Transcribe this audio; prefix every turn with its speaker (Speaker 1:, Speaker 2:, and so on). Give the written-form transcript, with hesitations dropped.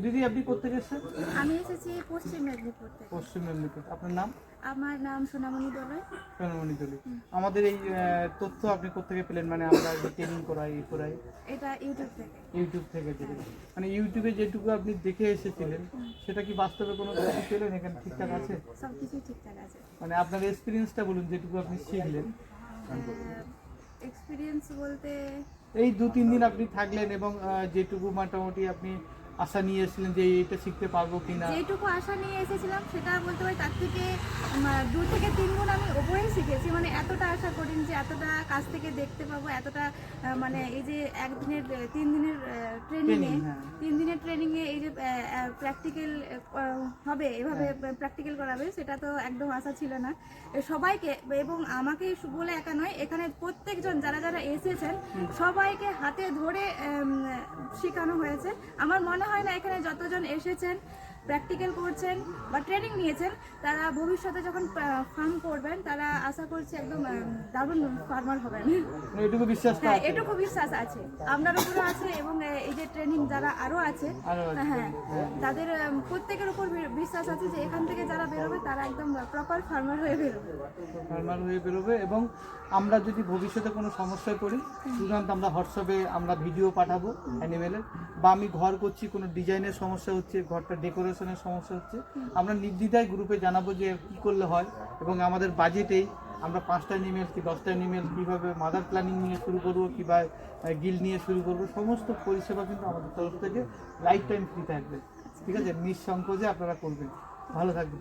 Speaker 1: দিদি আপনি কোথেকে এসেছেন?
Speaker 2: আমি এসেছি পশ্চিম মেদিনীপুর থেকে।
Speaker 1: পশ্চিম মেদিনীপুর। আপনার নাম?
Speaker 2: আমার নাম সোনামণি দোলই।
Speaker 1: সোনামণি দলি। আমাদের এই তথ্য আপনি কোথেকে পেলেন? মানে আমরা যে ট্রেনিং করাই
Speaker 2: এটা ইউটিউব থেকে।
Speaker 1: ইউটিউব থেকে দেখেন। মানে ইউটিউবে যেটুকু আপনি দেখে এসেছিলেন সেটা কি বাস্তবে কোনো কিছু পেলেন এখানে ঠিকঠাক আছে?
Speaker 2: সব কিছু ঠিকঠাক আছে।
Speaker 1: মানে আপনার এক্সপিরিয়েন্সটা বলুন, যেটুকু আপনি শিখলেন।
Speaker 2: এক্সপিরিয়েন্স বলতে
Speaker 1: এই 2-3 দিন আপনি থাকলেন এবং যেটুকু মোটামুটি আপনি আশা নিয়ে এসেছিলেন যে এটা শিখতে পারবো কিনা।
Speaker 2: যেটুকু আশা নিয়ে এসেছিলাম সেটা বলতে পারি তার থেকে 2 থেকে 3 গুণ আমি ওপরেই শিখেছি। মানে এতটা আশা করিনি যে এতটা কাছ থেকে দেখতে পাবো, এতটা মানে এই যে 3 দিনের ট্রেনিংয়ে,
Speaker 1: হ্যাঁ।
Speaker 2: 3 দিনের ট্রেনিংয়ে এই যে প্র্যাকটিক্যাল হবে, এভাবে প্র্যাকটিক্যাল করাবে, সেটা তো একদম আশা ছিল না। সবাইকে এবং আমাকে বলে একা নয়, এখানে প্রত্যেকজন যারা যারা এসেছেন সবাইকে হাতে ধরে শেখানো হয়েছে। আমার মনে হয় না এখানে যতজন এসেছেন প্র্যাকটিক্যাল করছেন বা ট্রেনিং নিয়েছেন তারা ভবিষ্যতে যখন ফার্ম করবেন তারা আশা করছি একদম দারুণ ফার্মার হবেন।
Speaker 1: এটুকু বিশ্বাস তো
Speaker 2: হ্যাঁ,
Speaker 1: আছে?
Speaker 2: এটুকু বিশ্বাস আছে, আপনার উপরে আছে এবং এই যে ট্রেনিং যারা আরো আছে, হ্যাঁ, তাদের প্রত্যেকের উপর বিশ্বাস আছে যে এখান থেকে যারা বেরোবে তারা একদম প্রপার ফার্মার হয়ে বেরোবে।
Speaker 1: ফার্মার হয়ে বেরোবে। এবং আমরা যদি ভবিষ্যতে কোনো সমস্যায় পড়ি তুরন্ত আমরা হোয়াটসঅ্যাপে আমরা ভিডিও পাঠাবো অ্যানিমেলের, বা আমি ঘর করছি কোনো ডিজাইনের সমস্যা হচ্ছে, ঘরটা ডেকোরেশনের সমস্যা হচ্ছে, আমরা নির্দ্বিধায় গ্রুপে জানাবো যে কী করলে হয়। এবং আমাদের বাজেটেই আমরা 5টা অ্যানিমেল কি 10টা অ্যানিমেল কীভাবে মাদার প্ল্যানিং নিয়ে শুরু করবো, কীভাবে গিল নিয়ে শুরু করবো, সমস্ত পরিষেবা কিন্তু আমাদের তরফ থেকে লাইফ টাইম ফ্রি থাকবে। ঠিক আছে, নিঃসংকোচে আপনারা করবেন। ভালো থাকবে।